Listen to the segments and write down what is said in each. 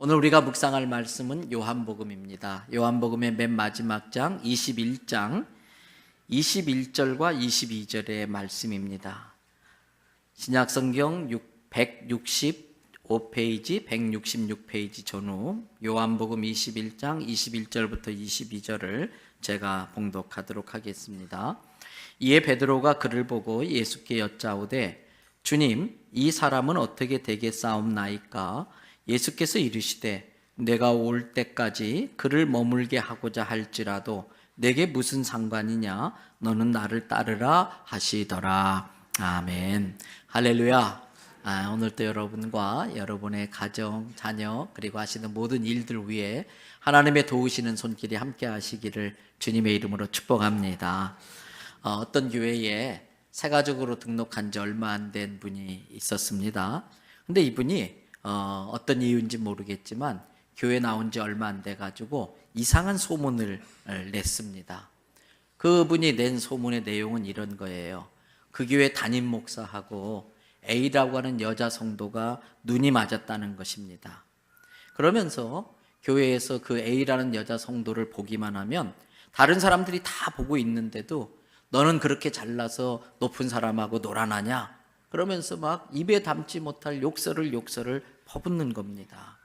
오늘 우리가 묵상할 말씀은 요한복음입니다. 요한복음의 맨 마지막 장 21장 21절과 22절의 말씀입니다. 신약성경 165페이지, 166페이지 전후 요한복음 21장 21절부터 22절을 제가 봉독하도록 하겠습니다. 이에 베드로가 그를 보고 예수께 여짜오되 주님, 이 사람은 어떻게 되겠사옵나이까? 예수께서 이르시되 내가 올 때까지 그를 머물게 하고자 할지라도 내게 무슨 상관이냐? 너는 나를 따르라 하시더라. 아멘. 할렐루야. 오늘도 여러분과 여러분의 가정, 자녀 그리고 하시는 모든 일들 위해 하나님의 도우시는 손길이 함께 하시기를 주님의 이름으로 축복합니다. 어떤 교회에 새가족으로 등록한 지 얼마 안 된 분이 있었습니다. 근데 이분이 어떤 이유인지 모르겠지만 교회 나온 지 얼마 안 돼 가지고 이상한 소문을 냈습니다. 그분이 낸 소문의 내용은 이런 거예요. 그 교회 담임 목사하고 A라고 하는 여자 성도가 눈이 맞았다는 것입니다. 그러면서 교회에서 그 A라는 여자 성도를 보기만 하면 다른 사람들이 다 보고 있는데도 너는 그렇게 잘나서 높은 사람하고 놀아나냐? 그러면서 막 입에 담지 못할 욕설을 퍼붓는 겁니다.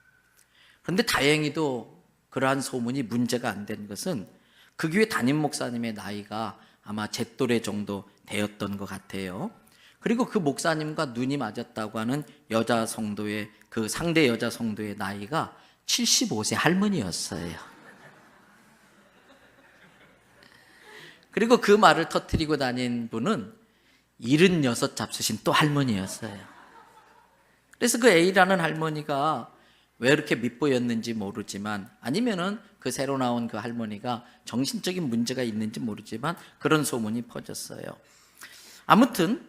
그런데 다행히도 그러한 소문이 문제가 안 된 것은 그 교회 담임 목사님의 나이가 아마 제 또래 정도 되었던 것 같아요. 그리고 그 목사님과 눈이 맞았다고 하는 여자 성도의 그 상대 여자 성도의 나이가 75세 할머니였어요. 그리고 그 말을 터뜨리고 다닌 분은 76 잡수신 또 할머니였어요. 그래서 그 A라는 할머니가 왜 이렇게 밉보였는지 모르지만, 아니면은 그 새로 나온 그 할머니가 정신적인 문제가 있는지 모르지만 그런 소문이 퍼졌어요. 아무튼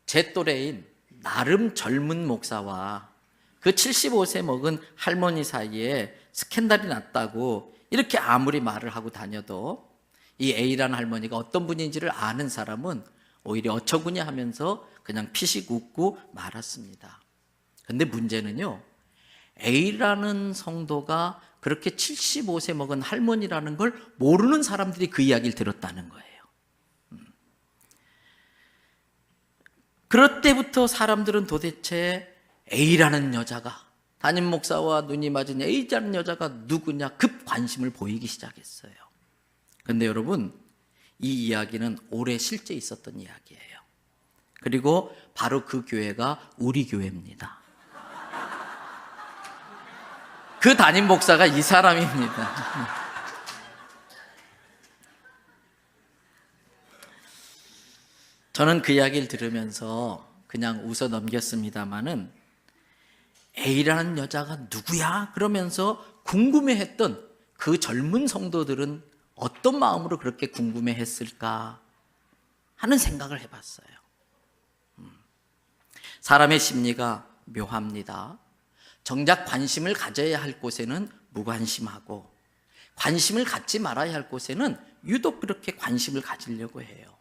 제 또래인 나름 젊은 목사와 그 75세 먹은 할머니 사이에 스캔들이 났다고 이렇게 아무리 말을 하고 다녀도 이 A라는 할머니가 어떤 분인지를 아는 사람은 오히려 어처구니 하면서 그냥 피식 웃고 말았습니다. 근데 문제는요, A라는 성도가 그렇게 75세 먹은 할머니라는 걸 모르는 사람들이 그 이야기를 들었다는 거예요. 그럴 때부터 사람들은 도대체 A라는 여자가, 담임 목사와 눈이 맞은 A라는 여자가 누구냐 급 관심을 보이기 시작했어요. 그런데 여러분, 이 이야기는 올해 실제 있었던 이야기예요. 그리고 바로 그 교회가 우리 교회입니다. 그 담임 목사가 이 사람입니다. 저는 그 이야기를 들으면서 그냥 웃어 넘겼습니다마는 A라는 여자가 누구야? 그러면서 궁금해했던 그 젊은 성도들은 어떤 마음으로 그렇게 궁금해했을까 하는 생각을 해봤어요. 사람의 심리가 묘합니다. 정작 관심을 가져야 할 곳에는 무관심하고 관심을 갖지 말아야 할 곳에는 유독 그렇게 관심을 가지려고 해요.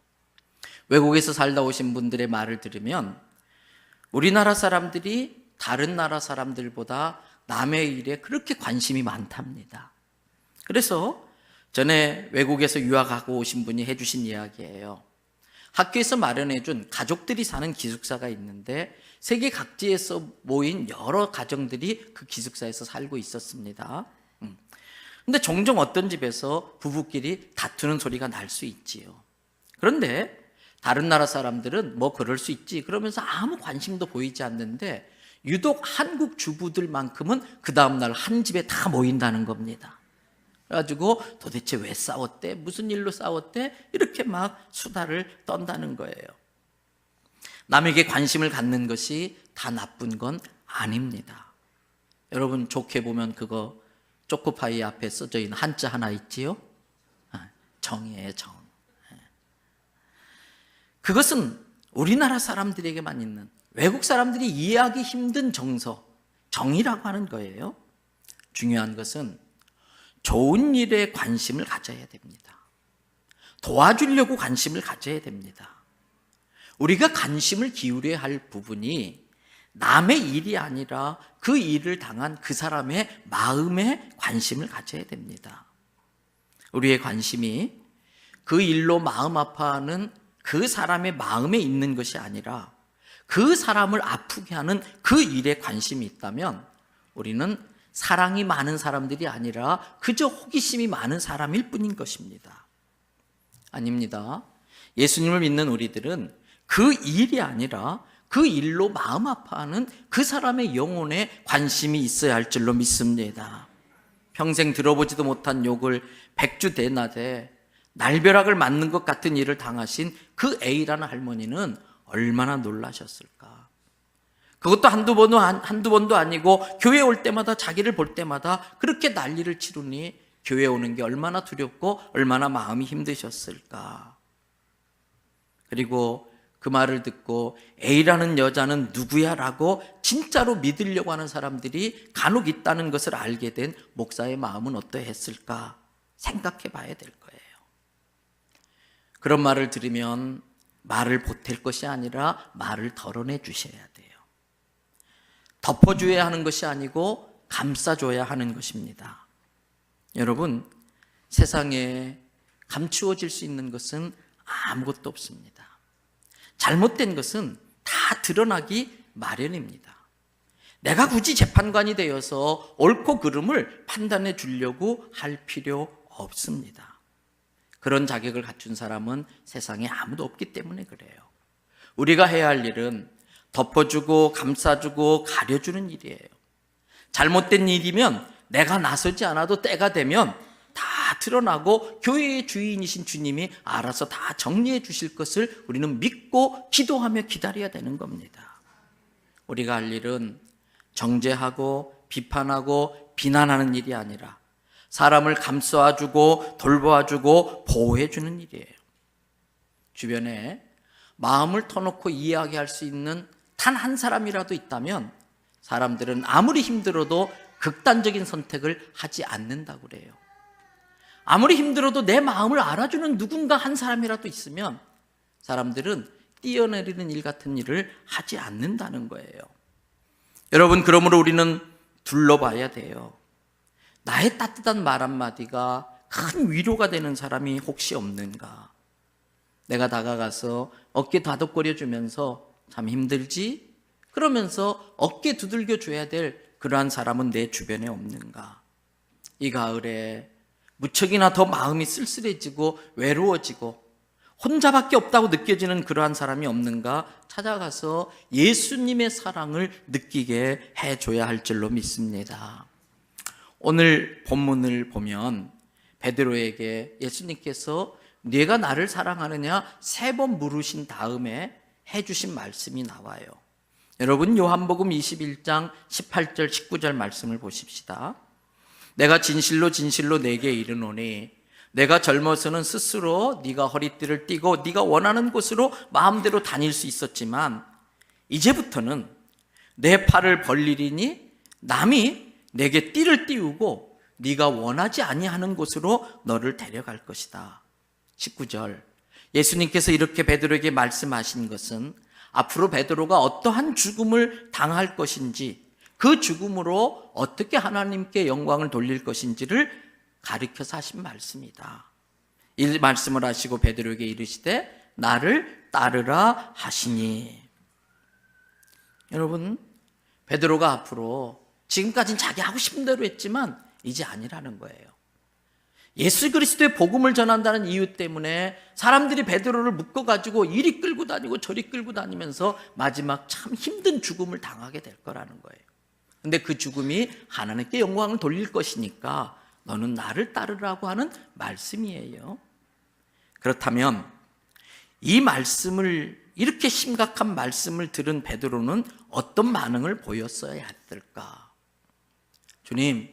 외국에서 살다 오신 분들의 말을 들으면 우리나라 사람들이 다른 나라 사람들보다 남의 일에 그렇게 관심이 많답니다. 그래서 전에 외국에서 유학하고 오신 분이 해주신 이야기예요. 학교에서 마련해준 가족들이 사는 기숙사가 있는데 세계 각지에서 모인 여러 가정들이 그 기숙사에서 살고 있었습니다. 근데 종종 어떤 집에서 부부끼리 다투는 소리가 날 수 있지요. 그런데 다른 나라 사람들은 뭐 그럴 수 있지 그러면서 아무 관심도 보이지 않는데 유독 한국 주부들만큼은 그 다음날 한 집에 다 모인다는 겁니다. 그래가지고 도대체 왜 싸웠대? 무슨 일로 싸웠대? 이렇게 막 수다를 떤다는 거예요. 남에게 관심을 갖는 것이 다 나쁜 건 아닙니다. 여러분 좋게 보면 그거 초코파이 앞에 써져 있는 한자 하나 있지요? 정이에요, 정. 그것은 우리나라 사람들에게만 있는, 외국 사람들이 이해하기 힘든 정서, 정이라고 하는 거예요. 중요한 것은 좋은 일에 관심을 가져야 됩니다. 도와주려고 관심을 가져야 됩니다. 우리가 관심을 기울여야 할 부분이 남의 일이 아니라 그 일을 당한 그 사람의 마음에 관심을 가져야 됩니다. 우리의 관심이 그 일로 마음 아파하는 그 사람의 마음에 있는 것이 아니라 그 사람을 아프게 하는 그 일에 관심이 있다면 우리는 사랑이 많은 사람들이 아니라 그저 호기심이 많은 사람일 뿐인 것입니다. 아닙니다. 예수님을 믿는 우리들은 그 일이 아니라 그 일로 마음 아파하는 그 사람의 영혼에 관심이 있어야 할 줄로 믿습니다. 평생 들어보지도 못한 욕을 백주대낮에 날벼락을 맞는 것 같은 일을 당하신 그 A라는 할머니는 얼마나 놀라셨을까. 그것도 한두 번도 아니고 교회 올 때마다 자기를 볼 때마다 그렇게 난리를 치르니 교회 오는 게 얼마나 두렵고 얼마나 마음이 힘드셨을까. 그리고 그 말을 듣고 A라는 여자는 누구야? 라고 진짜로 믿으려고 하는 사람들이 간혹 있다는 것을 알게 된 목사의 마음은 어떠했을까 생각해 봐야 될 거예요. 그런 말을 들으면 말을 보탤 것이 아니라 말을 덜어내 주셔야 돼요. 덮어줘야 하는 것이 아니고 감싸줘야 하는 것입니다. 여러분, 세상에 감추어질 수 있는 것은 아무것도 없습니다. 잘못된 것은 다 드러나기 마련입니다. 내가 굳이 재판관이 되어서 옳고 그름을 판단해 주려고 할 필요 없습니다. 그런 자격을 갖춘 사람은 세상에 아무도 없기 때문에 그래요. 우리가 해야 할 일은 덮어주고 감싸주고 가려주는 일이에요. 잘못된 일이면 내가 나서지 않아도 때가 되면 다 드러나고 교회의 주인이신 주님이 알아서 다 정리해 주실 것을 우리는 믿고 기도하며 기다려야 되는 겁니다. 우리가 할 일은 정죄하고 비판하고 비난하는 일이 아니라 사람을 감싸주고 돌봐주고 보호해주는 일이에요. 주변에 마음을 터놓고 이야기할 수 있는 단 한 사람이라도 있다면 사람들은 아무리 힘들어도 극단적인 선택을 하지 않는다고 그래요. 아무리 힘들어도 내 마음을 알아주는 누군가 한 사람이라도 있으면 사람들은 뛰어내리는 일 같은 일을 하지 않는다는 거예요. 여러분, 그러므로 우리는 둘러봐야 돼요. 나의 따뜻한 말 한마디가 큰 위로가 되는 사람이 혹시 없는가? 내가 다가가서 어깨 다독거려 주면서 참 힘들지? 그러면서 어깨 두들겨 줘야 될 그러한 사람은 내 주변에 없는가? 이 가을에 무척이나 더 마음이 쓸쓸해지고 외로워지고 혼자밖에 없다고 느껴지는 그러한 사람이 없는가? 찾아가서 예수님의 사랑을 느끼게 해줘야 할 줄로 믿습니다. 오늘 본문을 보면 베드로에게 예수님께서 네가 나를 사랑하느냐 3번 물으신 다음에 해주신 말씀이 나와요. 여러분, 요한복음 21장 18절 19절 말씀을 보십시다. 내가 진실로 진실로 네게 이르노니 내가 젊어서는 스스로 네가 허리띠를 띠고 네가 원하는 곳으로 마음대로 다닐 수 있었지만 이제부터는 내 팔을 벌리리니 남이 내게 띠를 띄우고 네가 원하지 아니하는 곳으로 너를 데려갈 것이다. 19절, 예수님께서 이렇게 베드로에게 말씀하신 것은 앞으로 베드로가 어떠한 죽음을 당할 것인지, 그 죽음으로 어떻게 하나님께 영광을 돌릴 것인지를 가르쳐서 하신 말씀이다. 이 말씀을 하시고 베드로에게 이르시되 나를 따르라 하시니. 여러분, 베드로가 앞으로 지금까지는 자기 하고 싶은 대로 했지만 이제 아니라는 거예요. 예수 그리스도의 복음을 전한다는 이유 때문에 사람들이 베드로를 묶어가지고 이리 끌고 다니고 저리 끌고 다니면서 마지막 참 힘든 죽음을 당하게 될 거라는 거예요. 근데 그 죽음이 하나님께 영광을 돌릴 것이니까 너는 나를 따르라고 하는 말씀이에요. 그렇다면 이 말씀을, 이렇게 심각한 말씀을 들은 베드로는 어떤 반응을 보였어야 했을까? 주님,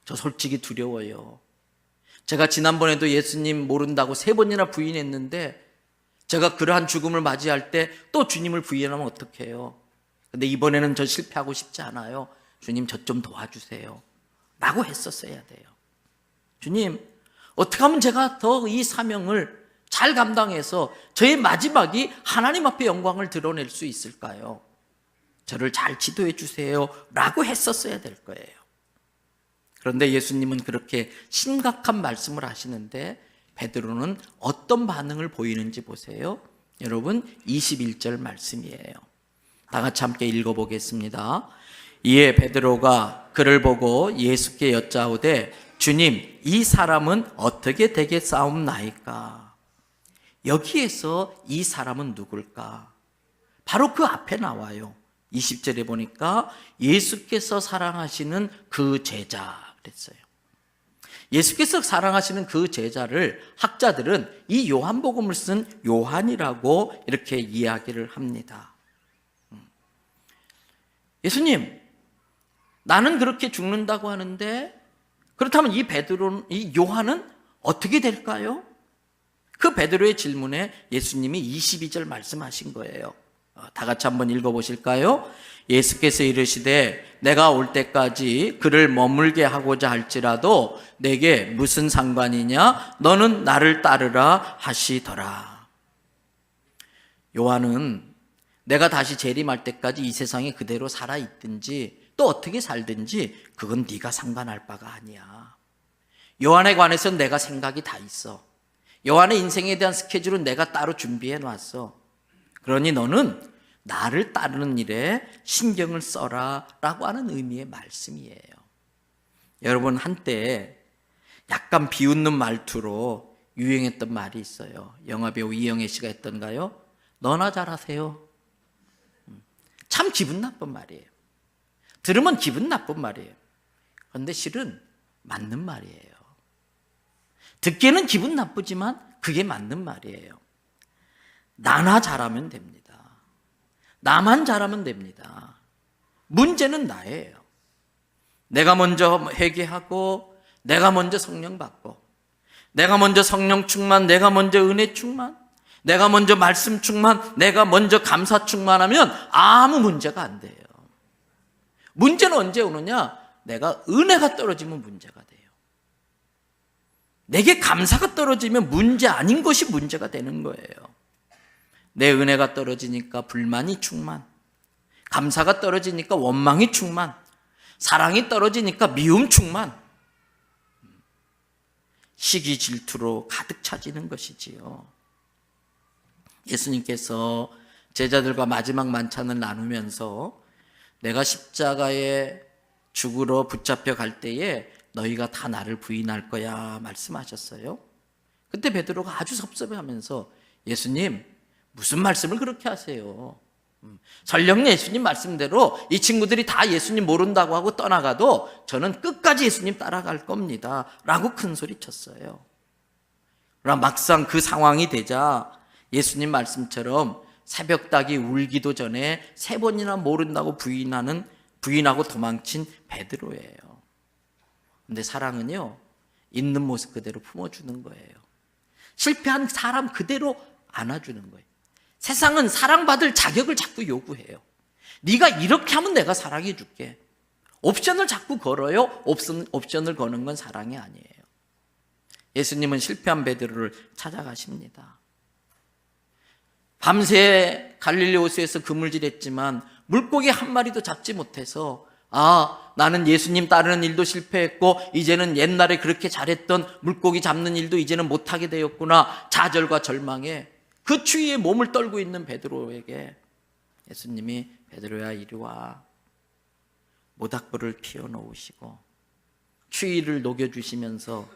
저 솔직히 두려워요. 제가 지난번에도 예수님 모른다고 3번이나 부인했는데 제가 그러한 죽음을 맞이할 때 또 주님을 부인하면 어떡해요? 근데 이번에는 저 실패하고 싶지 않아요. 주님, 저 좀 도와주세요 라고 했었어야 돼요. 주님, 어떻게 하면 제가 더 이 사명을 잘 감당해서 저의 마지막이 하나님 앞에 영광을 드러낼 수 있을까요? 저를 잘 지도해 주세요 라고 했었어야 될 거예요. 그런데 예수님은 그렇게 심각한 말씀을 하시는데 베드로는 어떤 반응을 보이는지 보세요. 여러분 21절 말씀이에요. 다 같이 함께 읽어보겠습니다. 이에 베드로가 그를 보고 예수께 여짜오되 주님, 이 사람은 어떻게 되겠사옵나이까? 여기에서 이 사람은 누굴까? 바로 그 앞에 나와요. 20절에 보니까 예수께서 사랑하시는 그 제자 그랬어요. 예수께서 사랑하시는 그 제자를 학자들은 이 요한복음을 쓴 요한이라고 이렇게 이야기를 합니다. 예수님, 나는 그렇게 죽는다고 하는데 그렇다면 이 베드로, 이 요한은 어떻게 될까요? 그 베드로의 질문에 예수님이 22절 말씀하신 거예요. 다 같이 한번 읽어보실까요? 예수께서 이르시되 내가 올 때까지 그를 머물게 하고자 할지라도 내게 무슨 상관이냐? 너는 나를 따르라 하시더라. 요한은 내가 다시 재림할 때까지 이 세상에 그대로 살아있든지 또 어떻게 살든지 그건 네가 상관할 바가 아니야. 요한에 관해서는 내가 생각이 다 있어. 요한의 인생에 대한 스케줄은 내가 따로 준비해 놨어. 그러니 너는 나를 따르는 일에 신경을 써라 라고 하는 의미의 말씀이에요. 여러분, 한때 약간 비웃는 말투로 유행했던 말이 있어요. 영화배우 이영애 씨가 했던가요? 너나 잘하세요. 참 기분 나쁜 말이에요. 들으면 기분 나쁜 말이에요. 그런데 실은 맞는 말이에요. 듣기에는 기분 나쁘지만 그게 맞는 말이에요. 나나 잘하면 됩니다. 나만 잘하면 됩니다. 문제는 나예요. 내가 먼저 회개하고 내가 먼저 성령 받고 내가 먼저 성령 충만, 내가 먼저 은혜 충만, 내가 먼저 말씀 충만, 내가 먼저 감사 충만하면 아무 문제가 안 돼요. 문제는 언제 오느냐? 내가 은혜가 떨어지면 문제가 돼요. 내게 감사가 떨어지면 문제 아닌 것이 문제가 되는 거예요. 내 은혜가 떨어지니까 불만이 충만, 감사가 떨어지니까 원망이 충만, 사랑이 떨어지니까 미움 충만, 시기 질투로 가득 차지는 것이지요. 예수님께서 제자들과 마지막 만찬을 나누면서 내가 십자가에 죽으러 붙잡혀 갈 때에 너희가 다 나를 부인할 거야 말씀하셨어요. 그때 베드로가 아주 섭섭해하면서 예수님, 무슨 말씀을 그렇게 하세요? 설령 예수님 말씀대로 이 친구들이 다 예수님 모른다고 하고 떠나가도 저는 끝까지 예수님 따라갈 겁니다 라고 큰 소리 쳤어요. 그러나 막상 그 상황이 되자 예수님 말씀처럼 새벽닭이 울기도 전에 3번이나 모른다고 부인하고 도망친 베드로예요. 근데 사랑은요, 있는 모습 그대로 품어주는 거예요. 실패한 사람 그대로 안아주는 거예요. 세상은 사랑받을 자격을 자꾸 요구해요. 네가 이렇게 하면 내가 사랑해 줄게. 옵션을 자꾸 걸어요. 옵션을 거는 건 사랑이 아니에요. 예수님은 실패한 베드로를 찾아가십니다. 밤새 갈릴리 호수에서 그물질했지만 물고기 한 마리도 잡지 못해서 나는 예수님 따르는 일도 실패했고 이제는 옛날에 그렇게 잘했던 물고기 잡는 일도 이제는 못하게 되었구나. 좌절과 절망에 그 추위에 몸을 떨고 있는 베드로에게 예수님이 베드로야 이리 와. 모닥불을 피워놓으시고 추위를 녹여주시면서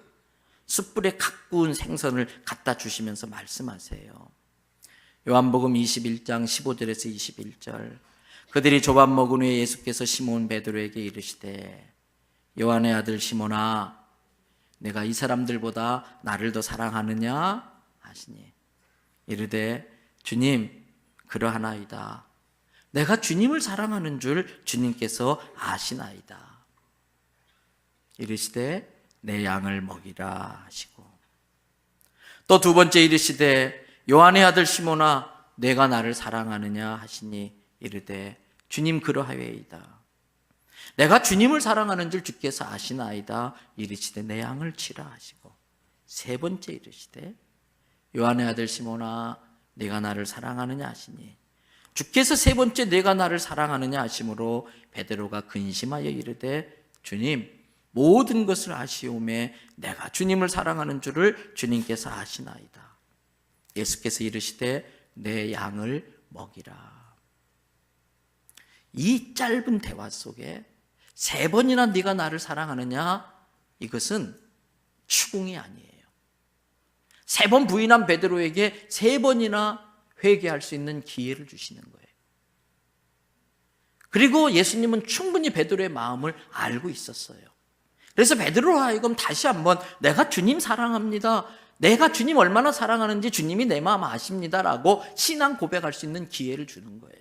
숯불에 갓 구운 생선을 갖다 주시면서 말씀하세요. 요한복음 21장 15절에서 21절. 그들이 조밥 먹은 후에 예수께서 시몬 베드로에게 이르시되 요한의 아들 시몬아, 내가 이 사람들보다 나를 더 사랑하느냐 하시니 이르되 주님 그러하나이다. 내가 주님을 사랑하는 줄 주님께서 아시나이다. 이르시되 내 양을 먹이라 하시고 또 두 번째 이르시되 요한의 아들 시몬아, 내가 나를 사랑하느냐 하시니 이르되 주님 그러하여이다. 내가 주님을 사랑하는 줄 주께서 아시나이다. 이르시되 내 양을 치라 하시고 세 번째 이르시되 요한의 아들 시몬아, 네가 나를 사랑하느냐 하시니 주께서 세 번째 내가 나를 사랑하느냐 하심으로 베드로가 근심하여 이르되 주님 모든 것을 아시오매 내가 주님을 사랑하는 줄을 주님께서 아시나이다. 예수께서 이르시되 내 양을 먹이라. 이 짧은 대화 속에 세 번이나 네가 나를 사랑하느냐, 이것은 추궁이 아니에요. 세 번 부인한 베드로에게 세 번이나 회개할 수 있는 기회를 주시는 거예요. 그리고 예수님은 충분히 베드로의 마음을 알고 있었어요. 그래서 베드로로 하여금 다시 한번 내가 주님 사랑합니다, 내가 주님 얼마나 사랑하는지 주님이 내 마음 아십니다라고 신앙 고백할 수 있는 기회를 주는 거예요.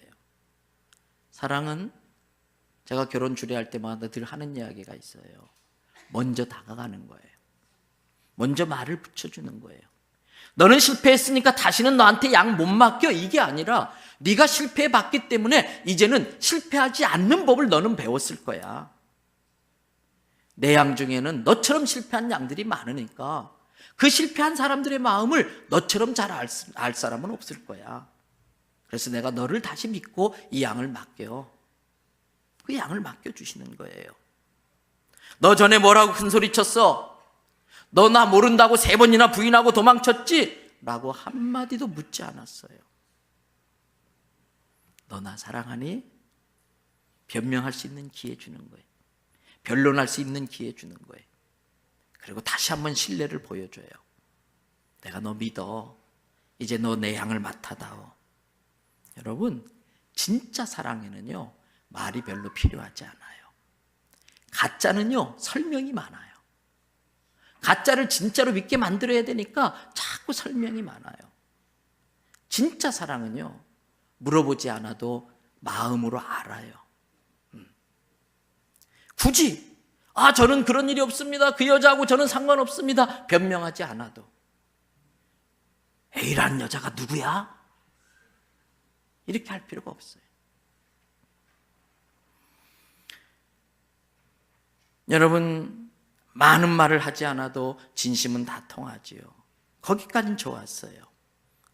사랑은 제가 결혼 주례할 때마다 늘 하는 이야기가 있어요. 먼저 다가가는 거예요. 먼저 말을 붙여주는 거예요. 너는 실패했으니까 다시는 너한테 양 못 맡겨, 이게 아니라 네가 실패해봤기 때문에 이제는 실패하지 않는 법을 너는 배웠을 거야. 내 양 중에는 너처럼 실패한 양들이 많으니까 그 실패한 사람들의 마음을 너처럼 잘 알 사람은 없을 거야. 그래서 내가 너를 다시 믿고 이 양을 맡겨. 그 양을 맡겨주시는 거예요. 너 전에 뭐라고 큰소리 쳤어? 너 나 모른다고 세 번이나 부인하고 도망쳤지? 라고 한마디도 묻지 않았어요. 너 나 사랑하니? 변명할 수 있는 기회 주는 거예요. 변론할 수 있는 기회 주는 거예요. 그리고 다시 한번 신뢰를 보여줘요. 내가 너 믿어. 이제 너 내 양을 맡아다오. 여러분, 진짜 사랑에는요, 말이 별로 필요하지 않아요. 가짜는요, 설명이 많아요. 가짜를 진짜로 믿게 만들어야 되니까 자꾸 설명이 많아요. 진짜 사랑은요, 물어보지 않아도 마음으로 알아요. 굳이 저는 그런 일이 없습니다, 그 여자하고 저는 상관없습니다, 변명하지 않아도 A라는 여자가 누구야? 이렇게 할 필요가 없어요. 여러분, 많은 말을 하지 않아도 진심은 다 통하지요. 거기까지는 좋았어요.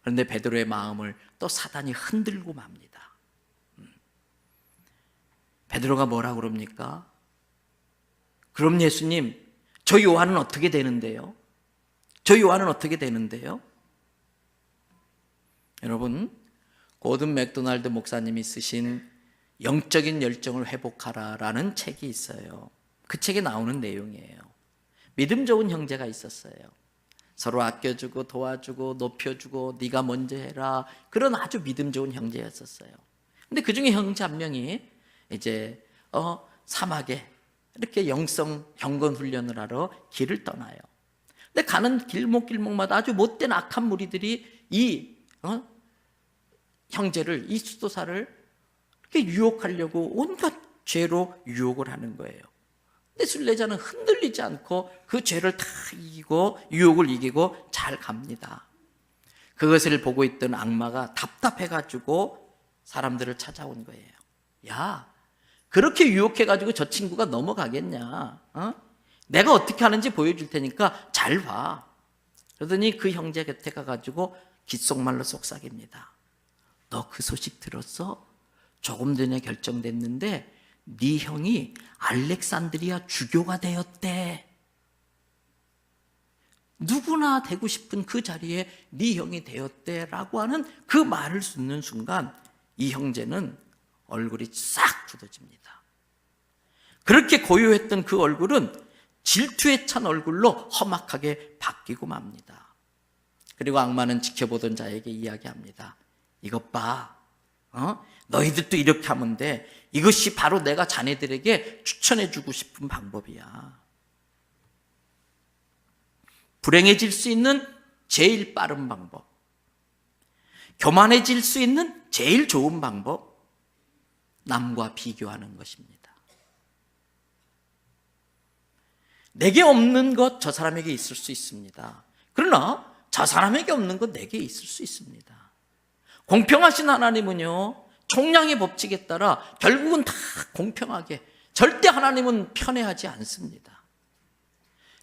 그런데 베드로의 마음을 또 사단이 흔들고 맙니다. 베드로가 뭐라고 그럽니까? 그럼 예수님, 저 요한은 어떻게 되는데요? 저 요한은 어떻게 되는데요? 여러분, 고든 맥도날드 목사님이 쓰신 영적인 열정을 회복하라라는 책이 있어요. 그 책에 나오는 내용이에요. 믿음 좋은 형제가 있었어요. 서로 아껴주고 도와주고 높여주고 네가 먼저 해라, 그런 아주 믿음 좋은 형제였었어요. 근데 그 중에 형제 한 명이 이제 사막에 이렇게 영성 경건 훈련을 하러 길을 떠나요. 근데 가는 길목마다 아주 못된 악한 무리들이 이 형제를, 이 수도사를 이렇게 유혹하려고 온갖 죄로 유혹을 하는 거예요. 근데 순례자는 흔들리지 않고 그 죄를 다 이기고 유혹을 이기고 잘 갑니다. 그것을 보고 있던 악마가 답답해가지고 사람들을 찾아온 거예요. 야, 그렇게 유혹해가지고 저 친구가 넘어가겠냐? 내가 어떻게 하는지 보여줄 테니까 잘 봐. 그러더니 그 형제 곁에 가가지고 귓속말로 속삭입니다. 너 그 소식 들었어? 조금 전에 결정됐는데 네 형이 알렉산드리아 주교가 되었대. 누구나 되고 싶은 그 자리에 네 형이 되었대 라고 하는 그 말을 듣는 순간 이 형제는 얼굴이 싹 굳어집니다. 그렇게 고요했던 그 얼굴은 질투에 찬 얼굴로 험악하게 바뀌고 맙니다. 그리고 악마는 지켜보던 자에게 이야기합니다. 이것 봐, 너희들도 이렇게 하면 돼. 이것이 바로 내가 자네들에게 추천해주고 싶은 방법이야. 불행해질 수 있는 제일 빠른 방법, 교만해질 수 있는 제일 좋은 방법, 남과 비교하는 것입니다. 내게 없는 것 저 사람에게 있을 수 있습니다. 그러나 저 사람에게 없는 것 내게 있을 수 있습니다. 공평하신 하나님은요, 총량의 법칙에 따라 결국은 다 공평하게, 절대 하나님은 편애하지 않습니다.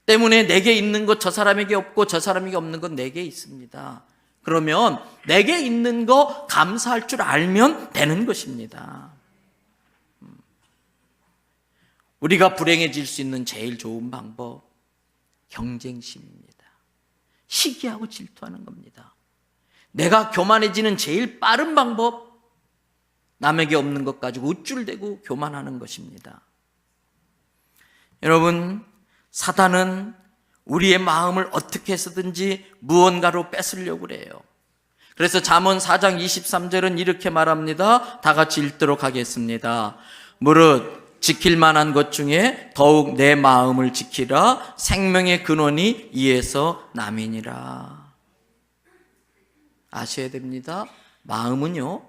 때문에 내게 있는 것 저 사람에게 없고 저 사람에게 없는 것 내게 있습니다. 그러면 내게 있는 거 감사할 줄 알면 되는 것입니다. 우리가 불행해질 수 있는 제일 좋은 방법, 경쟁심입니다. 시기하고 질투하는 겁니다. 내가 교만해지는 제일 빠른 방법, 남에게 없는 것 가지고 우쭐대고 교만하는 것입니다. 여러분, 사단은 우리의 마음을 어떻게 해서든지 무언가로 뺏으려고 그래요. 그래서 잠언 4장 23절은 이렇게 말합니다. 다 같이 읽도록 하겠습니다. 무릇 지킬 만한 것 중에 더욱 내 마음을 지키라. 생명의 근원이 이에서 남이니라. 아셔야 됩니다. 마음은요,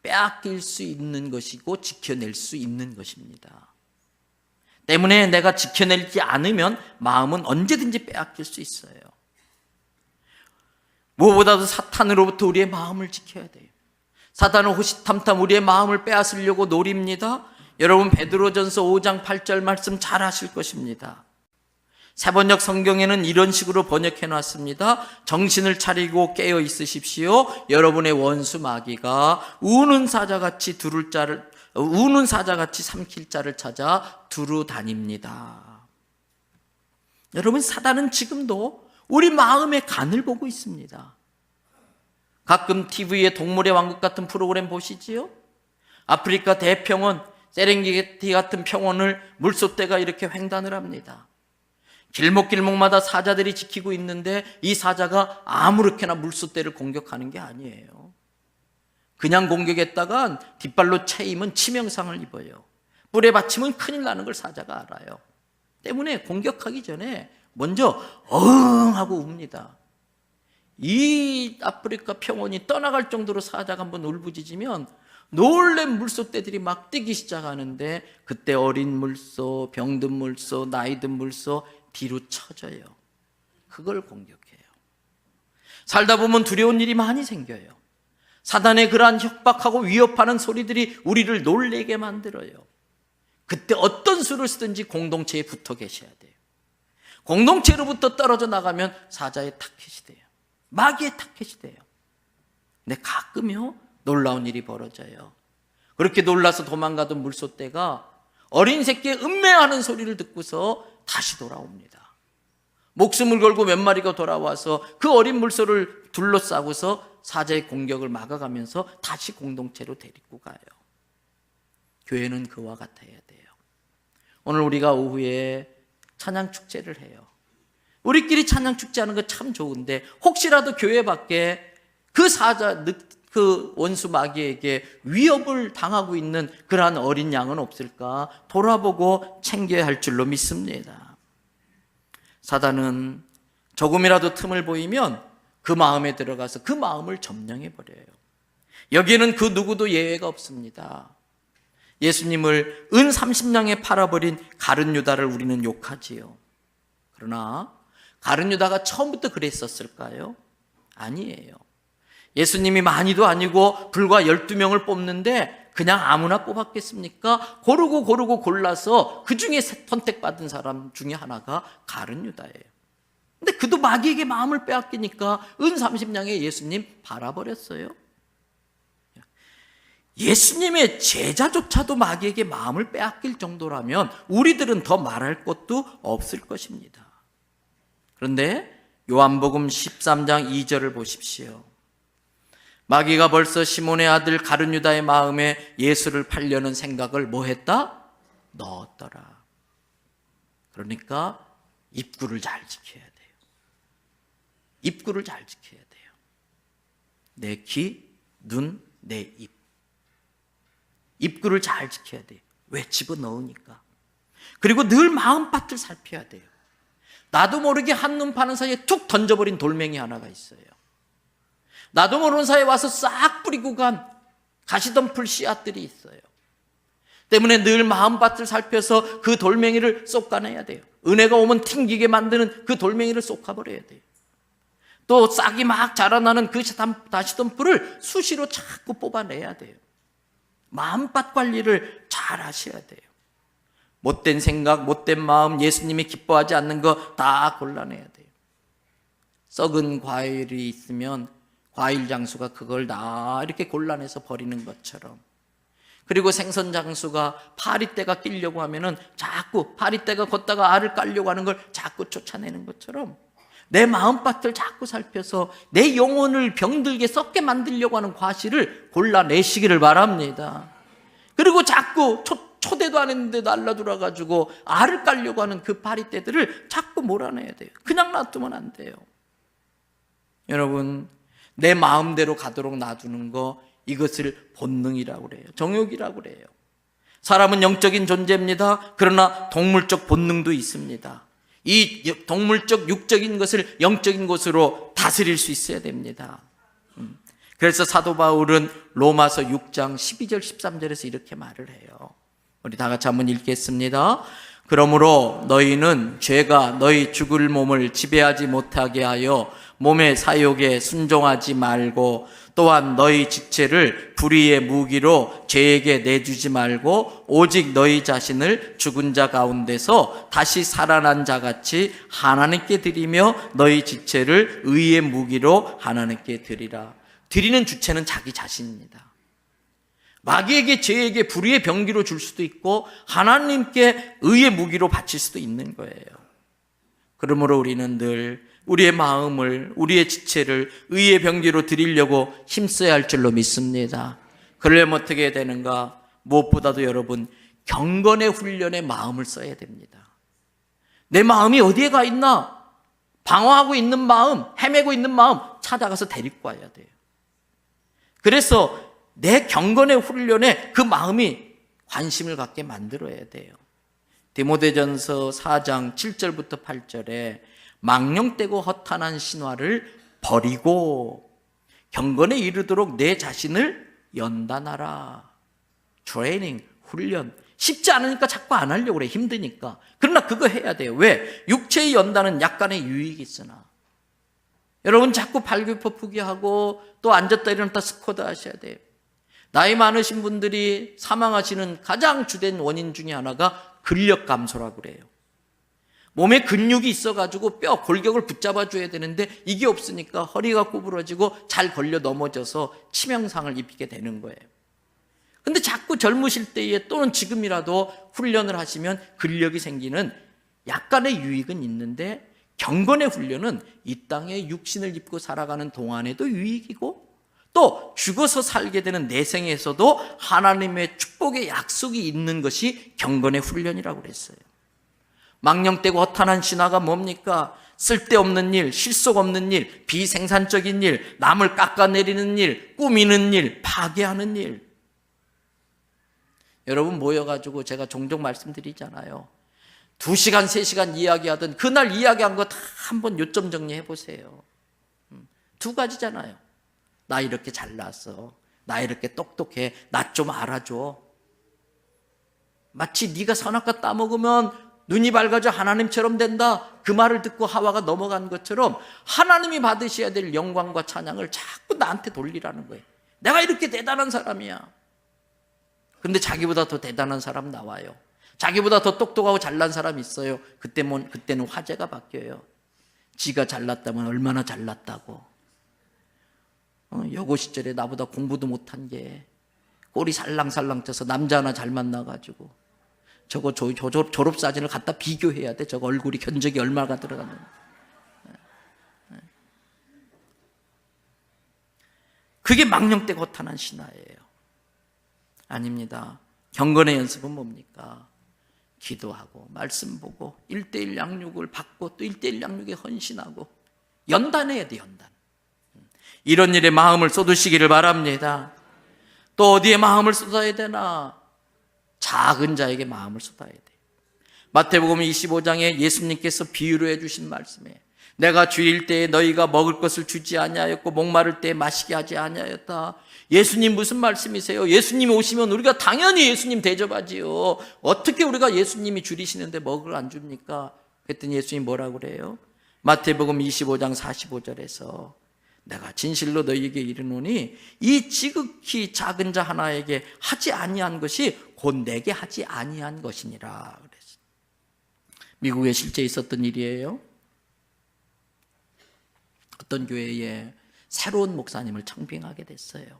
빼앗길 수 있는 것이고 지켜낼 수 있는 것입니다. 때문에 내가 지켜내지 않으면 마음은 언제든지 빼앗길 수 있어요. 무엇보다도 사탄으로부터 우리의 마음을 지켜야 돼요. 사탄은 호시탐탐 우리의 마음을 빼앗으려고 노립니다. 여러분, 베드로전서 5장 8절 말씀 잘 아실 것입니다. 세번역 성경에는 이런 식으로 번역해 놨습니다. 정신을 차리고 깨어 있으십시오. 여러분의 원수 마귀가 우는 사자같이 삼킬 자를 찾아 두루 다닙니다. 여러분, 사단은 지금도 우리 마음의 간을 보고 있습니다. 가끔 TV에 동물의 왕국 같은 프로그램 보시지요? 아프리카 대평원 세렝게티 같은 평원을 물소떼가 이렇게 횡단을 합니다. 길목길목마다 사자들이 지키고 있는데 이 사자가 아무렇게나 물소떼를 공격하는 게 아니에요. 그냥 공격했다간 뒷발로 채이면 치명상을 입어요. 뿔에 받치면 큰일 나는 걸 사자가 알아요. 때문에 공격하기 전에 먼저 어흥 하고 웁니다. 이 아프리카 평원이 떠나갈 정도로 사자가 한번 울부짖으면 놀란 물소떼들이 막 뛰기 시작하는데 그때 어린 물소, 병든 물소, 나이든 물소 뒤로 쳐져요. 그걸 공격해요. 살다 보면 두려운 일이 많이 생겨요. 사단의 그러한 협박하고 위협하는 소리들이 우리를 놀래게 만들어요. 그때 어떤 수를 쓰든지 공동체에 붙어 계셔야 돼요. 공동체로부터 떨어져 나가면 사자의 타켓이 돼요. 마귀의 타켓이 돼요. 근데 가끔요, 놀라운 일이 벌어져요. 그렇게 놀라서 도망가던 물소떼가 어린 새끼의 음매하는 소리를 듣고서 다시 돌아옵니다. 목숨을 걸고 몇 마리가 돌아와서 그 어린 물소를 둘러싸고서 사자의 공격을 막아가면서 다시 공동체로 데리고 가요. 교회는 그와 같아야 돼요. 오늘 우리가 오후에 찬양 축제를 해요. 우리끼리 찬양 축제하는 거 참 좋은데 혹시라도 교회 밖에 그 원수 마귀에게 위협을 당하고 있는 그러한 어린 양은 없을까 돌아보고 챙겨야 할 줄로 믿습니다. 사단은 조금이라도 틈을 보이면 그 마음에 들어가서 그 마음을 점령해 버려요. 여기에는 그 누구도 예외가 없습니다. 예수님을 은 30냥에 팔아버린 가룟 유다를 우리는 욕하지요. 그러나 가룟 유다가 처음부터 그랬었을까요? 아니에요. 예수님이 많이도 아니고 불과 12명을 뽑는데 그냥 아무나 뽑았겠습니까? 고르고 골라서 그 중에 선택받은 사람 중에 하나가 가룟 유다예요. 근데 그도 마귀에게 마음을 빼앗기니까 은 30냥에 예수님 팔아버렸어요. 예수님의 제자조차도 마귀에게 마음을 빼앗길 정도라면 우리들은 더 말할 것도 없을 것입니다. 그런데 요한복음 13장 2절을 보십시오. 마귀가 벌써 시몬의 아들 가룟 유다의 마음에 예수를 팔려는 생각을 뭐 했다? 넣었더라. 그러니까 입구를 잘 지켜야 돼요. 입구를 잘 지켜야 돼요. 내 귀, 눈, 내 입. 입구를 잘 지켜야 돼요. 왜? 집어넣으니까. 그리고 늘 마음밭을 살펴야 돼요. 나도 모르게 한눈 파는 사이에 툭 던져버린 돌멩이 하나가 있어요. 나도 모르는 사이에 와서 싹 뿌리고 간 가시덤불 씨앗들이 있어요. 때문에 늘 마음밭을 살펴서 그 돌멩이를 쏙가내야 돼요. 은혜가 오면 튕기게 만드는 그 돌멩이를 쏙가버려야 돼요. 또 싹이 막 자라나는 그 가시덤불을 수시로 자꾸 뽑아내야 돼요. 마음밭 관리를 잘 하셔야 돼요. 못된 생각, 못된 마음, 예수님이 기뻐하지 않는 거 다 골라내야 돼요. 썩은 과일이 있으면 과일 장수가 그걸 다 이렇게 골라내서 버리는 것처럼, 그리고 생선 장수가 파리떼가 끼려고 하면은 자꾸 파리떼가 걷다가 알을 깔려고 하는 걸 자꾸 쫓아내는 것처럼, 내 마음밭을 자꾸 살펴서 내 영혼을 병들게 썩게 만들려고 하는 과실을 골라내시기를 바랍니다. 그리고 자꾸 초대도 안 했는데 날라들어가지고 알을 깔려고 하는 그 파리떼들을 자꾸 몰아내야 돼요. 그냥 놔두면 안 돼요. 여러분, 내 마음대로 가도록 놔두는 거, 이것을 본능이라고 그래요. 정욕이라고 그래요. 사람은 영적인 존재입니다. 그러나 동물적 본능도 있습니다. 이 동물적 육적인 것을 영적인 것으로 다스릴 수 있어야 됩니다. 그래서 사도 바울은 로마서 6장 12절 13절에서 이렇게 말을 해요. 우리 다 같이 한번 읽겠습니다. 그러므로 너희는 죄가 너희 죽을 몸을 지배하지 못하게 하여 몸의 사욕에 순종하지 말고, 또한 너희 지체를 불의의 무기로 죄에게 내주지 말고, 오직 너희 자신을 죽은 자 가운데서 다시 살아난 자같이 하나님께 드리며 너희 지체를 의의 무기로 하나님께 드리라. 드리는 주체는 자기 자신입니다. 마귀에게, 죄에게 불의의 병기로 줄 수도 있고 하나님께 의의 무기로 바칠 수도 있는 거예요. 그러므로 우리는 늘 우리의 마음을, 우리의 지체를 의의 병기로 드리려고 힘써야 할 줄로 믿습니다. 그러려면 어떻게 해야 되는가? 무엇보다도 여러분, 경건의 훈련에 마음을 써야 됩니다. 내 마음이 어디에 가 있나? 방황하고 있는 마음, 헤매고 있는 마음 찾아가서 데리고 와야 돼요. 그래서 내 경건의 훈련에 그 마음이 관심을 갖게 만들어야 돼요. 디모데전서 4장 7절부터 8절에 망령되고 허탄한 신화를 버리고 경건에 이르도록 내 자신을 연단하라. 트레이닝, 훈련. 쉽지 않으니까 자꾸 안 하려고 그래. 힘드니까. 그러나 그거 해야 돼요. 왜? 육체의 연단은 약간의 유익이 있으나, 여러분 자꾸 발굽혀프기 하고 또 앉았다 일어났다 스쿼트 하셔야 돼요. 나이 많으신 분들이 사망하시는 가장 주된 원인 중에 하나가 근력 감소라고 그래요. 몸에 근육이 있어가지고 뼈 골격을 붙잡아줘야 되는데 이게 없으니까 허리가 구부러지고 잘 걸려 넘어져서 치명상을 입게 되는 거예요. 근데 자꾸 젊으실 때에 또는 지금이라도 훈련을 하시면 근력이 생기는 약간의 유익은 있는데, 경건의 훈련은 이 땅에 육신을 입고 살아가는 동안에도 유익이고, 또 죽어서 살게 되는 내 생에서도 하나님의 축복의 약속이 있는 것이 경건의 훈련이라고 그랬어요. 망령되고 허탄한 신화가 뭡니까? 쓸데없는 일, 실속 없는 일, 비생산적인 일, 남을 깎아내리는 일, 꾸미는 일, 파괴하는 일. 여러분 모여가지고 제가 종종 말씀드리잖아요. 2시간, 3시간 이야기하던 그날 이야기한 거 다 한번 요점 정리해 보세요. 2가지잖아요. 나 이렇게 잘났어. 나 이렇게 똑똑해. 나 좀 알아줘. 마치 네가 선악과 따먹으면 눈이 밝아져 하나님처럼 된다. 그 말을 듣고 하와가 넘어간 것처럼 하나님이 받으셔야 될 영광과 찬양을 자꾸 나한테 돌리라는 거예요. 내가 이렇게 대단한 사람이야. 근데 자기보다 더 대단한 사람 나와요. 자기보다 더 똑똑하고 잘난 사람 있어요. 그때는 화제가 바뀌어요. 지가 잘났다면 얼마나 잘났다고. 여고 시절에 나보다 공부도 못한 게 꼬리 살랑살랑 쪄서 남자 하나 잘 만나가지고 저거 졸업사진을 갖다 비교해야 돼. 저거 얼굴이 견적이 얼마가 들어갔는지. 그게 망령되고 허탄한 신화예요. 아닙니다. 경건의 연습은 뭡니까? 기도하고 말씀 보고 1:1 양육을 받고 또 1:1 양육에 헌신하고 연단해야 돼. 연단. 이런 일에 마음을 쏟으시기를 바랍니다. 또 어디에 마음을 쏟아야 되나? 작은 자에게 마음을 쏟아야 돼. 마태복음 25장에 예수님께서 비유로 해주신 말씀에, 내가 주일 때에 너희가 먹을 것을 주지 아니하였고 목마를 때에 마시게 하지 아니하였다. 예수님 무슨 말씀이세요? 예수님이 오시면 우리가 당연히 예수님 대접하지요. 어떻게 우리가 예수님이 줄이시는데 먹을 안 줍니까? 그랬더니 예수님이 뭐라고 그래요? 마태복음 25장 45절에서 내가 진실로 너희에게 이르노니 이 지극히 작은 자 하나에게 하지 아니한 것이 곧 내게 하지 아니한 것이니라 그랬어요. 미국에 실제 있었던 일이에요. 어떤 교회에 새로운 목사님을 청빙하게 됐어요.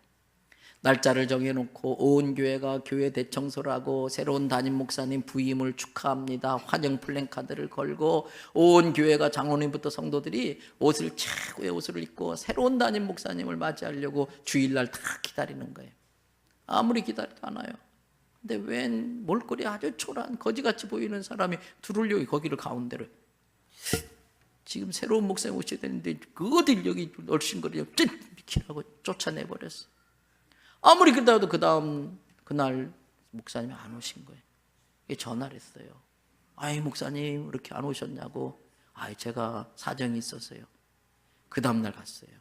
날짜를 정해놓고 온 교회가 교회 대청소를 하고 새로운 담임 목사님 부임을 축하합니다. 환영 플랜카드를 걸고 온 교회가 장로님부터 성도들이 옷을 최고의 옷을 입고 새로운 담임 목사님을 맞이하려고 주일날 다 기다리는 거예요. 아무리 기다려도 안 와요. 근데 웬 몰골이 아주 초라한 거지같이 보이는 사람이 들어오려고 거기를 가운데로, 지금 새로운 목사님 오셔야 되는데 그 어딜 여기 얼씬거리냐고 비키라고 쫓아내버렸어. 아무리 그러다도 그날 목사님이 안 오신 거예요. 전화를 했어요. 아이 목사님 이렇게 안 오셨냐고. 아이 제가 사정이 있어서요. 그 다음날 갔어요.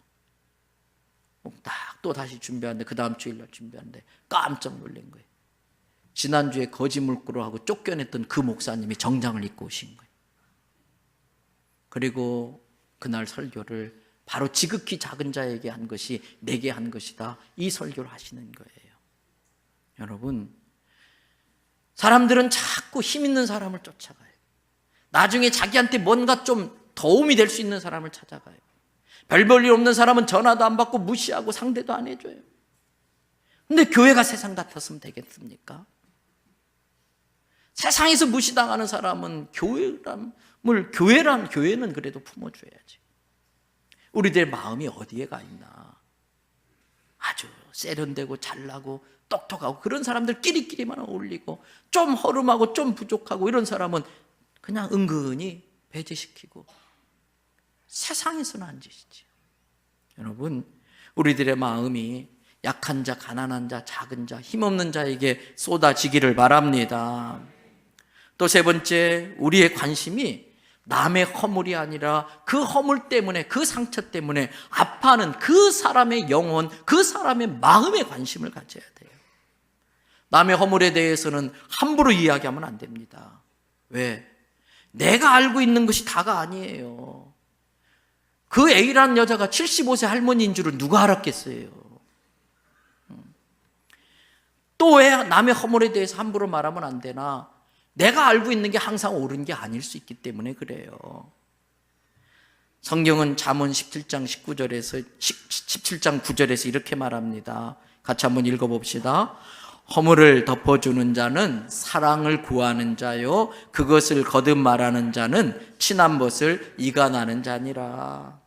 딱 또 다시 준비하는데 그 다음 주일날 준비하는데 깜짝 놀란 거예요. 지난주에 거지 물구로 하고 쫓겨냈던 그 목사님이 정장을 입고 오신 거예요. 그리고 그날 설교를 바로 지극히 작은 자에게 한 것이 내게 한 것이다, 이 설교를 하시는 거예요. 여러분, 사람들은 자꾸 힘 있는 사람을 쫓아가요. 나중에 자기한테 뭔가 좀 도움이 될 수 있는 사람을 찾아가요. 별 볼 일 없는 사람은 전화도 안 받고 무시하고 상대도 안 해줘요. 근데 교회가 세상 같았으면 되겠습니까? 세상에서 무시당하는 사람은 교회는 그래도 품어줘야지. 우리들의 마음이 어디에 가 있나? 아주 세련되고 잘나고 똑똑하고 그런 사람들 끼리끼리만 어울리고, 좀 허름하고 좀 부족하고 이런 사람은 그냥 은근히 배제시키고, 세상에서는 안 짓이지. 여러분, 우리들의 마음이 약한 자, 가난한 자, 작은 자, 힘없는 자에게 쏟아지기를 바랍니다. 또 세 번째, 우리의 관심이 남의 허물이 아니라 그 허물 때문에, 그 상처 때문에 아파하는 그 사람의 영혼, 그 사람의 마음에 관심을 가져야 돼요. 남의 허물에 대해서는 함부로 이야기하면 안 됩니다. 왜? 내가 알고 있는 것이 다가 아니에요. 그 A라는 여자가 75세 할머니인 줄은 누가 알았겠어요? 또 왜 남의 허물에 대해서 함부로 말하면 안 되나? 내가 알고 있는 게 항상 옳은 게 아닐 수 있기 때문에 그래요. 성경은 잠언 17장 19절에서 17장 9절에서 이렇게 말합니다. 같이 한번 읽어봅시다. 허물을 덮어주는 자는 사랑을 구하는 자요, 그것을 거듭 말하는 자는 친한 것을 이간하는 자니라.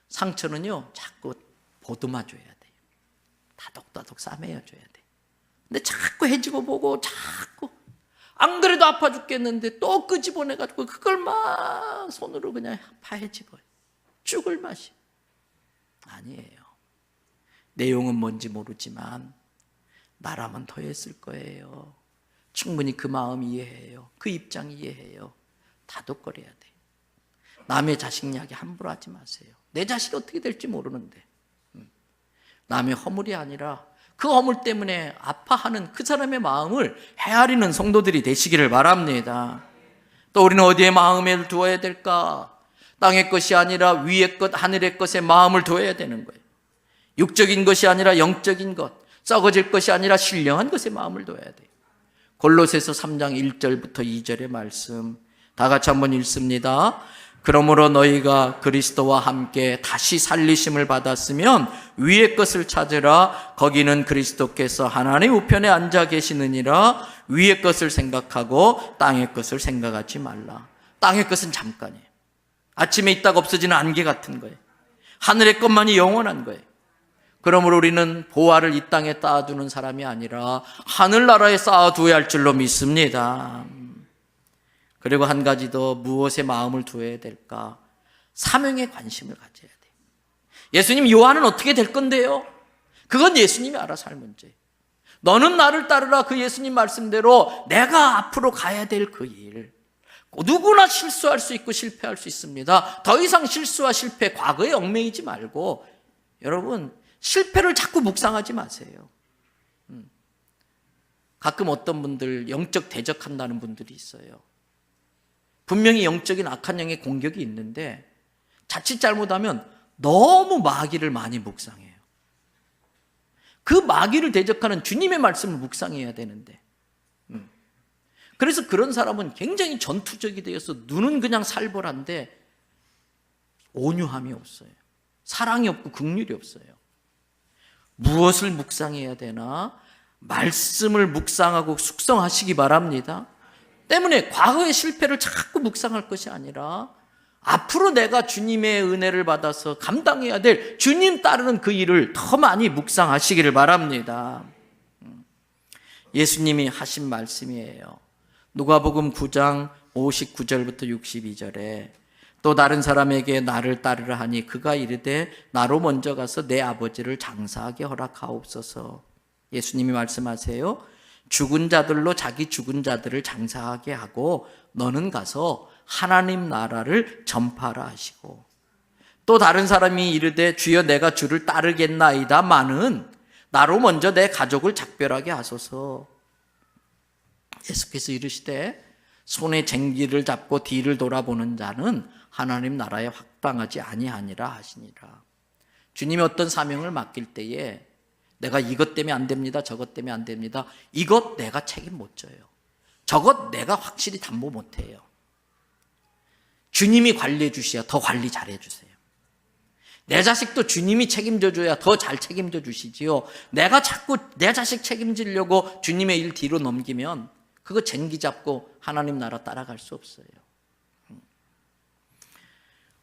상처는요 자꾸 보듬어줘야 돼요. 다독다독 싸매어줘야 돼요. 근데 자꾸 해지고 보고, 자꾸 안 그래도 아파 죽겠는데 또 끄집어내가지고 그걸 막 손으로 그냥 파헤집어요. 죽을 맛이 아니에요. 내용은 뭔지 모르지만 나라면 더 했을 거예요. 충분히 그 마음 이해해요. 그 입장 이해해요. 다독거려야 돼요. 남의 자식 이야기 함부로 하지 마세요. 내 자식이 어떻게 될지 모르는데, 남의 허물이 아니라 그 허물 때문에 아파하는 그 사람의 마음을 헤아리는 성도들이 되시기를 바랍니다. 또 우리는 어디에 마음을 두어야 될까? 땅의 것이 아니라 위의 것, 하늘의 것에 마음을 두어야 되는 거예요. 육적인 것이 아니라 영적인 것, 썩어질 것이 아니라 신령한 것에 마음을 둬야 돼요. 골로새서 3장 1절부터 2절의 말씀 다 같이 한번 읽습니다. 그러므로 너희가 그리스도와 함께 다시 살리심을 받았으면 위의 것을 찾으라. 거기는 그리스도께서 하나님 우편에 앉아 계시느니라. 위의 것을 생각하고 땅의 것을 생각하지 말라. 땅의 것은 잠깐이에요. 아침에 있다가 없어지는 안개 같은 거예요. 하늘의 것만이 영원한 거예요. 그러므로 우리는 보화를 이 땅에 쌓아두는 사람이 아니라 하늘나라에 쌓아두어야 할 줄로 믿습니다. 그리고 한 가지 더, 무엇에 마음을 두어야 될까? 사명에 관심을 가져야 돼요. 예수님, 요한은 어떻게 될 건데요? 그건 예수님이 알아서 할 문제예요. 너는 나를 따르라, 그 예수님 말씀대로 내가 앞으로 가야 될 그 일. 누구나 실수할 수 있고 실패할 수 있습니다. 더 이상 실수와 실패, 과거에 얽매이지 말고, 여러분, 실패를 자꾸 묵상하지 마세요. 가끔 어떤 분들 영적 대적한다는 분들이 있어요. 분명히 영적인 악한 영의 공격이 있는데 자칫 잘못하면 너무 마귀를 많이 묵상해요. 그 마귀를 대적하는 주님의 말씀을 묵상해야 되는데, 그래서 그런 사람은 굉장히 전투적이 되어서 눈은 그냥 살벌한데 온유함이 없어요. 사랑이 없고 긍휼이 없어요. 무엇을 묵상해야 되나? 말씀을 묵상하고 숙성하시기 바랍니다. 때문에 과거의 실패를 자꾸 묵상할 것이 아니라 앞으로 내가 주님의 은혜를 받아서 감당해야 될 주님 따르는 그 일을 더 많이 묵상하시기를 바랍니다. 예수님이 하신 말씀이에요. 누가복음 9장 59절부터 62절에 또 다른 사람에게 나를 따르라 하니 그가 이르되 나로 먼저 가서 내 아버지를 장사하게 허락하옵소서. 예수님이 말씀하세요. 죽은 자들로 자기 죽은 자들을 장사하게 하고 너는 가서 하나님 나라를 전파하라 하시고, 또 다른 사람이 이르되 주여 내가 주를 따르겠나이다마는 나로 먼저 내 가족을 작별하게 하소서. 예수께서 이르시되 손에 쟁기를 잡고 뒤를 돌아보는 자는 하나님 나라에 확당하지 아니하니라 하시니라. 주님이 어떤 사명을 맡길 때에 내가 이것 때문에 안 됩니다, 저것 때문에 안 됩니다, 이것 내가 책임 못 져요, 저것 내가 확실히 담보 못 해요. 주님이 관리해 주셔야 더 관리 잘해 주세요. 내 자식도 주님이 책임져 줘야 더 잘 책임져 주시지요. 내가 자꾸 내 자식 책임지려고 주님의 일 뒤로 넘기면 그거 쟁기 잡고 하나님 나라 따라갈 수 없어요.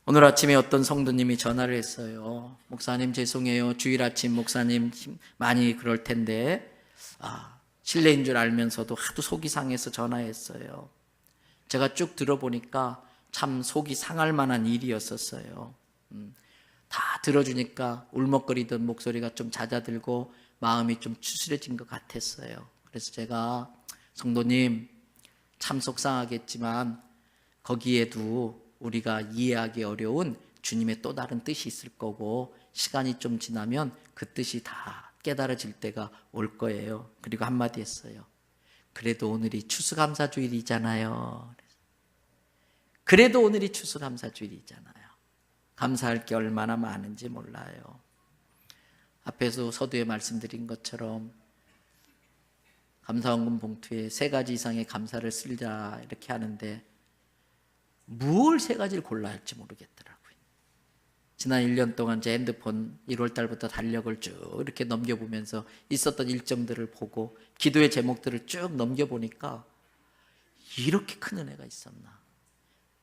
오늘 아침에 어떤 성도님이 전화를 했어요. 목사님 죄송해요. 주일 아침 목사님 많이 그럴 텐데 실례인 줄 알면서도 하도 속이 상해서 전화했어요. 제가 쭉 들어보니까 참 속이 상할 만한 일이었었어요. 다 들어주니까 울먹거리던 목소리가 좀 잦아들고 마음이 좀 추스려진 것 같았어요. 그래서 제가 성도님 참 속상하겠지만 거기에도 우리가 이해하기 어려운 주님의 또 다른 뜻이 있을 거고 시간이 좀 지나면 그 뜻이 다 깨달아질 때가 올 거예요. 그리고 한마디 했어요. 그래도 오늘이 추수감사주일이잖아요. 그래도 오늘이 추수감사주일이잖아요. 감사할 게 얼마나 많은지 몰라요. 앞에서 서두에 말씀드린 것처럼 감사원금 봉투에 3가지 이상의 감사를 쓰자 이렇게 하는데 뭘 3가지를 골라야 할지 모르겠더라고요. 지난 1년 동안 제 핸드폰 1월 달부터 달력을 쭉 이렇게 넘겨보면서 있었던 일정들을 보고 기도의 제목들을 쭉 넘겨보니까 이렇게 큰 은혜가 있었나?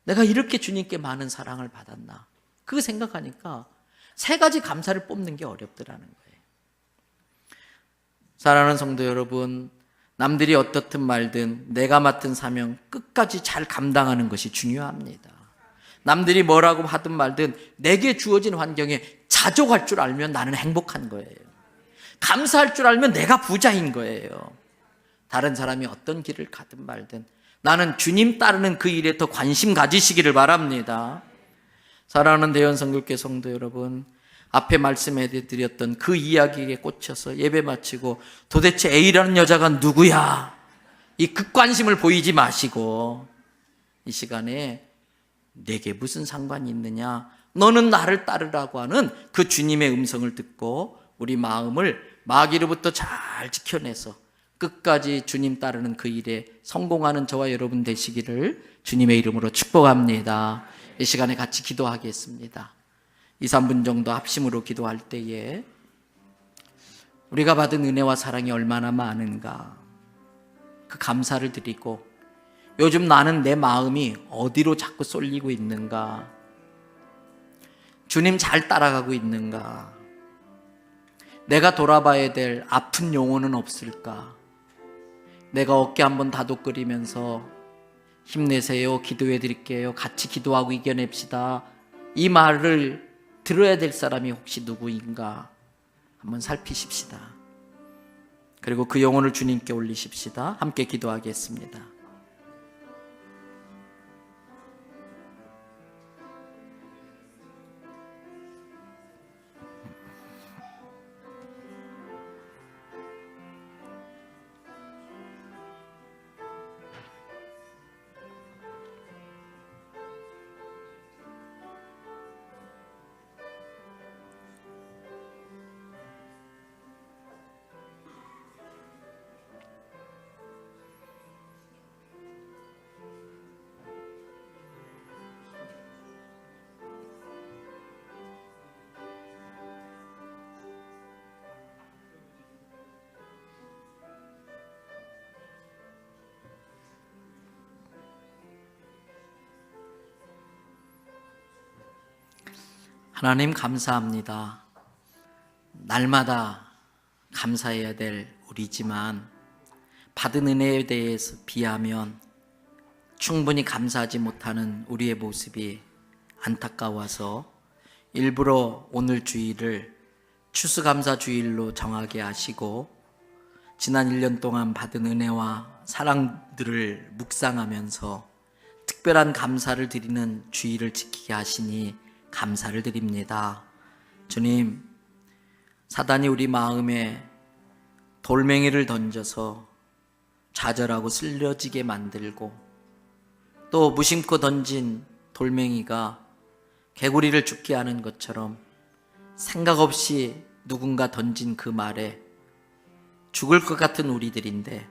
내가 이렇게 주님께 많은 사랑을 받았나? 그거 생각하니까 3가지 감사를 뽑는 게 어렵더라는 거예요. 사랑하는 성도 여러분, 남들이 어떻든 말든 내가 맡은 사명 끝까지 잘 감당하는 것이 중요합니다. 남들이 뭐라고 하든 말든 내게 주어진 환경에 자족할 줄 알면 나는 행복한 거예요. 감사할 줄 알면 내가 부자인 거예요. 다른 사람이 어떤 길을 가든 말든 나는 주님 따르는 그 일에 더 관심 가지시기를 바랍니다. 사랑하는 대연성교회 성도 여러분, 앞에 말씀해 드렸던 그 이야기에 꽂혀서 예배 마치고 도대체 A라는 여자가 누구야? 이 극관심을 보이지 마시고 이 시간에 내게 무슨 상관이 있느냐? 너는 나를 따르라고 하는 그 주님의 음성을 듣고 우리 마음을 마귀로부터 잘 지켜내서 끝까지 주님 따르는 그 일에 성공하는 저와 여러분 되시기를 주님의 이름으로 축복합니다. 이 시간에 같이 기도하겠습니다. 2, 3분 정도 합심으로 기도할 때에 우리가 받은 은혜와 사랑이 얼마나 많은가 그 감사를 드리고 요즘 나는 내 마음이 어디로 자꾸 쏠리고 있는가, 주님 잘 따라가고 있는가, 내가 돌아봐야 될 아픈 영혼은 없을까, 내가 어깨 한번 다독거리면서 힘내세요, 기도해 드릴게요, 같이 기도하고 이겨냅시다, 이 말을 들어야 될 사람이 혹시 누구인가 한번 살피십시다. 그리고 그 영혼을 주님께 올리십시다. 함께 기도하겠습니다. 하나님 감사합니다. 날마다 감사해야 될 우리지만 받은 은혜에 대해서 비하면 충분히 감사하지 못하는 우리의 모습이 안타까워서 일부러 오늘 주일을 추수감사 주일로 정하게 하시고 지난 1년 동안 받은 은혜와 사랑들을 묵상하면서 특별한 감사를 드리는 주일을 지키게 하시니 감사를 드립니다. 주님, 사단이 우리 마음에 돌멩이를 던져서 좌절하고 쓰러지게 만들고 또 무심코 던진 돌멩이가 개구리를 죽게 하는 것처럼 생각 없이 누군가 던진 그 말에 죽을 것 같은 우리들인데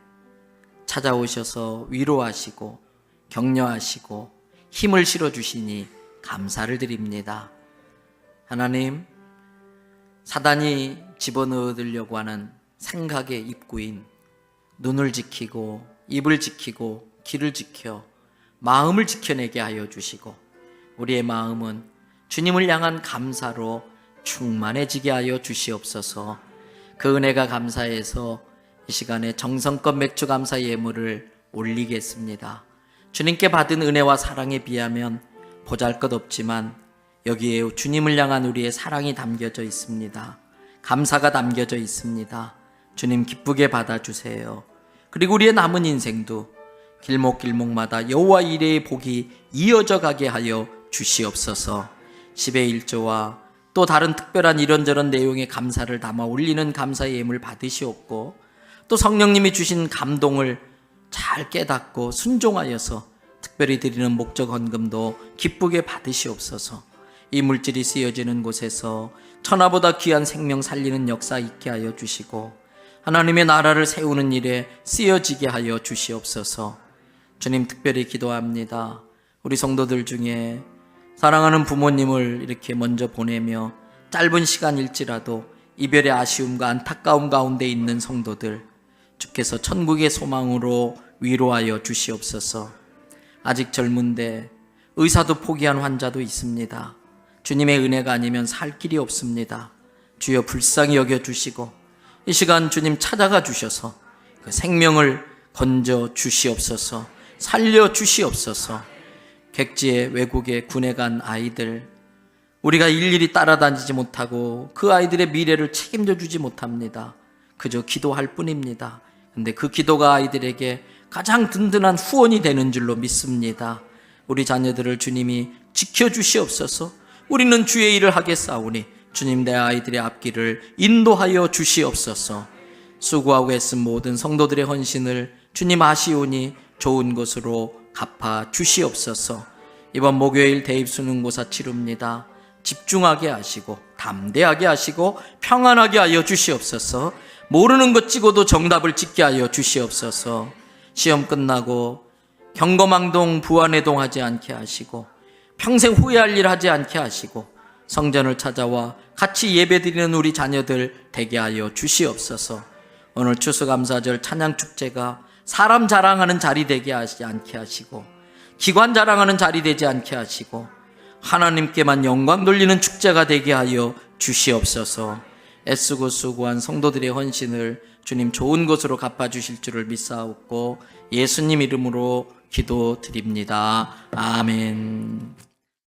찾아오셔서 위로하시고 격려하시고 힘을 실어주시니 감사를 드립니다. 하나님, 사단이 집어넣으려고 하는 생각의 입구인 눈을 지키고 입을 지키고 귀를 지켜 마음을 지켜내게 하여 주시고 우리의 마음은 주님을 향한 감사로 충만해지게 하여 주시옵소서. 그 은혜가 감사해서 이 시간에 정성껏 맥주 감사 예물을 올리겠습니다. 주님께 받은 은혜와 사랑에 비하면 보잘것없지만 여기에 주님을 향한 우리의 사랑이 담겨져 있습니다. 감사가 담겨져 있습니다. 주님 기쁘게 받아주세요. 그리고 우리의 남은 인생도 길목길목마다 여호와 이레의 복이 이어져 가게 하여 주시옵소서. 10의 1조와 또 다른 특별한 이런저런 내용의 감사를 담아 올리는 감사의 예물 받으시옵고 또 성령님이 주신 감동을 잘 깨닫고 순종하여서 특별히 드리는 목적 헌금도 기쁘게 받으시옵소서. 이 물질이 쓰여지는 곳에서 천하보다 귀한 생명 살리는 역사 있게 하여 주시고 하나님의 나라를 세우는 일에 쓰여지게 하여 주시옵소서. 주님 특별히 기도합니다. 우리 성도들 중에 사랑하는 부모님을 이렇게 먼저 보내며 짧은 시간일지라도 이별의 아쉬움과 안타까움 가운데 있는 성도들 주께서 천국의 소망으로 위로하여 주시옵소서. 아직 젊은데 의사도 포기한 환자도 있습니다. 주님의 은혜가 아니면 살 길이 없습니다. 주여 불쌍히 여겨주시고 이 시간 주님 찾아가 주셔서 그 생명을 건져 주시옵소서. 살려 주시옵소서. 객지에 외국에 군에 간 아이들 우리가 일일이 따라다니지 못하고 그 아이들의 미래를 책임져 주지 못합니다. 그저 기도할 뿐입니다. 근데 그 기도가 아이들에게 가장 든든한 후원이 되는 줄로 믿습니다. 우리 자녀들을 주님이 지켜주시옵소서. 우리는 주의 일을 하겠사오니 주님 내 아이들의 앞길을 인도하여 주시옵소서. 수고하고 애쓴 모든 성도들의 헌신을 주님 아시오니 좋은 것으로 갚아 주시옵소서. 이번 목요일 대입수능고사 치릅니다. 집중하게 하시고 담대하게 하시고 평안하게 하여 주시옵소서. 모르는 것 찍어도 정답을 찍게 하여 주시옵소서. 시험 끝나고 경거망동 부안해동하지 않게 하시고 평생 후회할 일 하지 않게 하시고 성전을 찾아와 같이 예배드리는 우리 자녀들 되게 하여 주시옵소서. 오늘 추수감사절 찬양축제가 사람 자랑하는 자리 되게 하지 않게 하시고 기관 자랑하는 자리 되지 않게 하시고 하나님께만 영광 돌리는 축제가 되게 하여 주시옵소서. 애쓰고 수고한 성도들의 헌신을 주님 좋은 것으로 갚아주실 줄을 믿사옵고 예수님 이름으로 기도드립니다. 아멘.